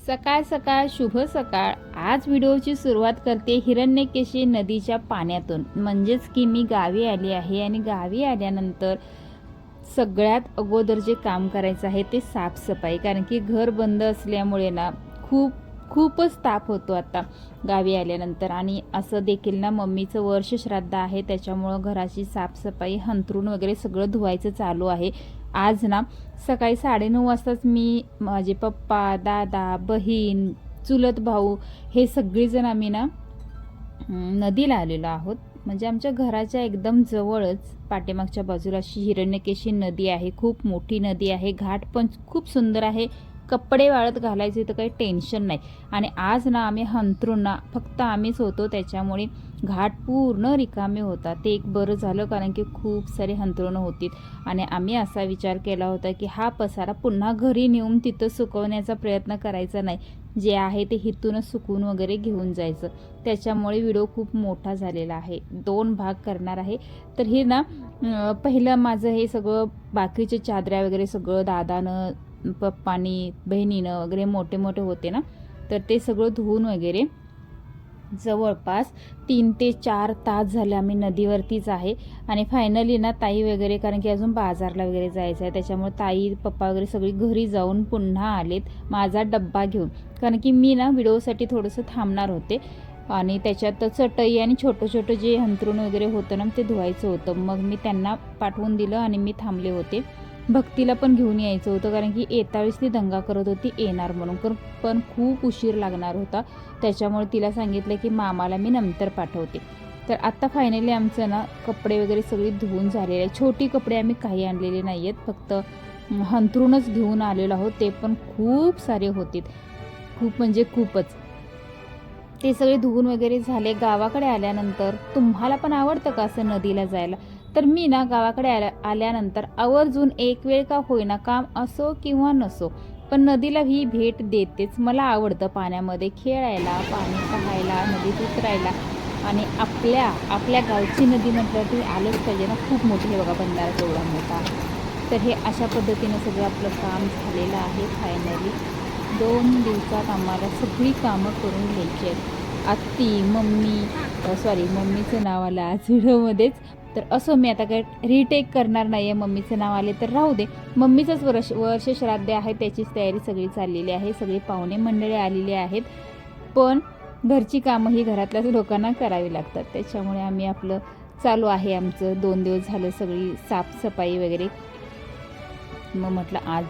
सकाळ सकाळ शुभ सकाळ. आज व्हिडिओची सुरुवात करते हिरण्यकेशी नदीच्या पाण्यातून. म्हणजेच की मी गावी आली आहे आणि गावी आल्यानंतर सगळ्यात अगोदर जे काम करायचं आहे ते साफसफाई. कारण की घर बंद असल्यामुळे ना खूपच ताप होतो आता गावी आल्यानंतर. आणि असं देखील ना मम्मीचं वर्ष श्राद्ध आहे, त्याच्यामुळं घराची साफसफाई, हंतरून वगैरे सगळं धुवायचं चालू आहे. आज ना सकाळी 9:30 वाजताच मी, माझे पप्पा, दादा, बहीण, चुलत भाऊ हे सगळेजण आम्ही ना नदीला आलेलो आहोत. म्हणजे आमच्या घराच्या एकदम जवळच पाठीमागच्या बाजूला अशी हिरण्यकेशी नदी आहे. खूप मोठी नदी आहे, घाट पण खूप सुंदर आहे. कपडे वाळत घालायचे तर काही टेन्शन नाही. आणि आज ना आम्ही हंतरून ना फक्त आम्हीच होतो, त्याच्यामुळे घाट पूर्ण रिकामे होता. ते एक बरं झालं, कारण की खूप सारे हंतरुणं होती. आणि आम्ही असा विचार केला होता की हा पसारा पुन्हा घरी नेऊन तिथं सुकवण्याचा प्रयत्न करायचा नाही, जे आहे ते हिथूनच सुकवून वगैरे घेऊन जायचं. त्याच्यामुळे व्हिडिओ खूप मोठा झालेला आहे, 2 भाग करणार आहे. तर हे ना पहिलं माझं हे सगळं बाकीचे चादऱ्या वगैरे सगळं दादानं, पप्पानी, बहिणीनं वगैरे मोठे मोठे होते ना, तर ते सगळं धुवून वगैरे जवळपास 3 ते 4 तास झाले आम्ही नदीवरतीच आहे. आणि फायनली ना ताई वगैरे, कारण की अजून बाजारला वगैरे जायचं आहे, त्याच्यामुळे ताई पप्पा वगैरे सगळी घरी जाऊन पुन्हा आलेत माझा डब्बा घेऊन. कारण की मी ना व्हिडिओसाठी थोडंसं थांबणार होते आणि त्याच्यात चटई आणि छोटं छोटं जे हंतरून वगैरे होतं ना ते धुवायचं होतं. मग मी त्यांना पाठवून दिलं आणि मी थांबले होते. भक्तीला पण घेऊन यायचं होतं, कारण की येता वेळेस ती दंगा करत होती येणार म्हणून, पण खूप उशीर लागणार होता. त्याच्यामुळे तिला सांगितलं की मामाला मी नंतर पाठवते. तर आत्ता फायनली आमचं ना कपडे वगैरे सगळी धुवून झालेले आहे. छोटी कपडे आम्ही काही आणलेले नाही आहेत, फक्त हंतरूनच घेऊन आलेलो आहोत. ते पण खूप सारे होते, खूप म्हणजे खूपच. ते सगळे धुवून वगैरे झाले. गावाकडे आल्यानंतर तुम्हाला पण आवडतं का असं नदीला जायला? तर मी ना गावाकडे आल्यानंतर आवर्जून एक वेळ का होईना, काम असो किंवा नसो, पण नदीला ही भेट देतेच. मला आवडतं पाण्यामध्ये खेळायला, पाणी पाहायला, नदीत उतरायला. आणि आपल्या गावची नदी म्हटलं तुम्ही आलंच पाहिजे ना. खूप मोठी आहे बघा, बंधारा तेवढा मोठा. तर हे अशा पद्धतीनं सगळं आपलं काम झालेलं आहे. फायनली 2 दिवसात आम्हाला सगळी कामं करून घ्यायची आहेत. आत्ती, मम्मीचं नाव आलं आज व्हिडिओमध्येच. तर असं मी आता काय रिटेक करणार नाही आहे. मम्मीचं नाव आले तर राहू दे. मम्मीचंच वर्ष श्राद्ध आहे, त्याचीच तयारी सगळी चाललेली आहे. सगळे पाहुणे मंडळी आलेले आहेत, पण घरची कामं ही घरातल्याच लोकांना करावी लागतात. त्याच्यामुळे आम्ही आपलं चालू आहे आमचं. 2 दिवस झालं सगळी साफसफाई वगैरे. मग म्हटलं आज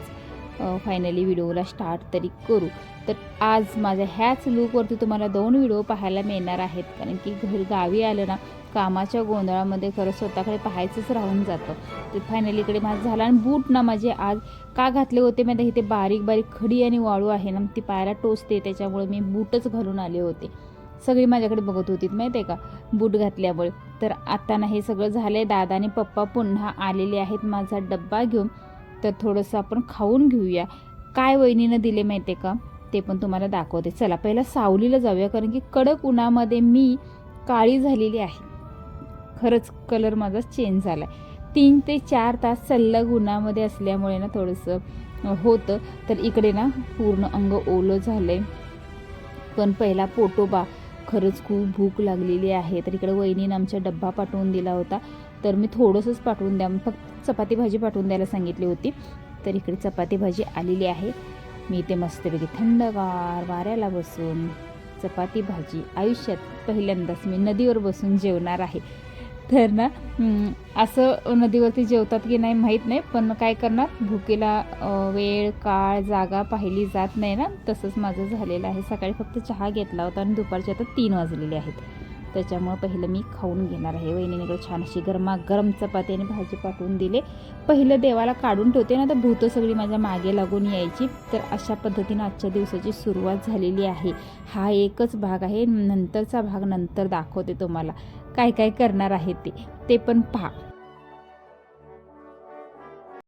फायनली व्हिडिओला स्टार्ट तरी करू. तर आज माझ्या ह्याच लूकवरती तुम्हाला 2 व्हिडिओ पाहायला मिळणार आहेत, कारण की गावी आलं ना कामाच्या गोंधळामध्ये खरं स्वतःकडे पाहायचंच राहून जातं. तर फायनली इकडे माझं झालं. आणि बूट ना माझे आज का घातले होते माहिती, इथे बारीक बारीक खडी आणि वाळू आहे ना, ती पायाला टोचते, त्याच्यामुळे मी बूटच घालून आले होते. सगळी माझ्याकडे बघत होती माहिती आहे का बूट घातल्यामुळे. तर आता ना हे सगळं झालं आहे. दादा आणि पप्पा पुन्हा आलेले आहेत माझा डब्बा घेऊन. तर थोडंसं आपण खाऊन घेऊया. काय वहिनीनं दिले माहिती आहे का, ते पण तुम्हाला दाखवते. चला पहिला सावलीला जाऊया, कारण की कडक उन्हामध्ये मी काळी झालेली आहे. खरंच कलर माझा चेंज झाला आहे. 3 ते 4 तास सल्लग उन्हामध्ये असल्यामुळे ना थोडंसं होतं. तर इकडे ना पूर्ण अंग ओलं झालं आहे. पण पहिला पोटोबा, खरंच खूप भूक लागलेली आहे. तर इकडे वहिनीनं आमच्या डब्बा पाठवून दिला होता, तर मी थोडंसंच पाठवून द्या, फक्त चपाती भाजी पाठवून द्यायला सांगितली होती. तर इकडे चपाती भाजी आलेली आहे. मी इथे मस्तपैकी थंडगार वाऱ्याला बसून चपाती भाजी, आयुष्यात पहिल्यांदाच मी नदीवर बसून जेवणार आहे. तर ना असं नदीवरती जेवतात की नाही माहीत नाही, पण काय करणार, भुकेला वेळ काळ जागा पाहिली जात नाही ना. तसंच माझं झालेलं आहे. सकाळी फक्त चहा घेतला होता आणि दुपारचे आता 3 वाजलेले आहेत. त्याच्यामुळं पहिलं मी खाऊन घेणार आहे. वहिनीने छान अशी गरमागरम चपाती आणि भाजी पाठवून दिले. पहिलं देवाला काढून ठेवते ना, तर भूतं सगळी माझ्या मागे लागून यायची. तर अशा पद्धतीनं आजच्या दिवसाची सुरुवात झालेली आहे. हा एकच भाग आहे, नंतरचा भाग नंतर दाखवते तुम्हाला काय काय करणार आहे ते पण पहा.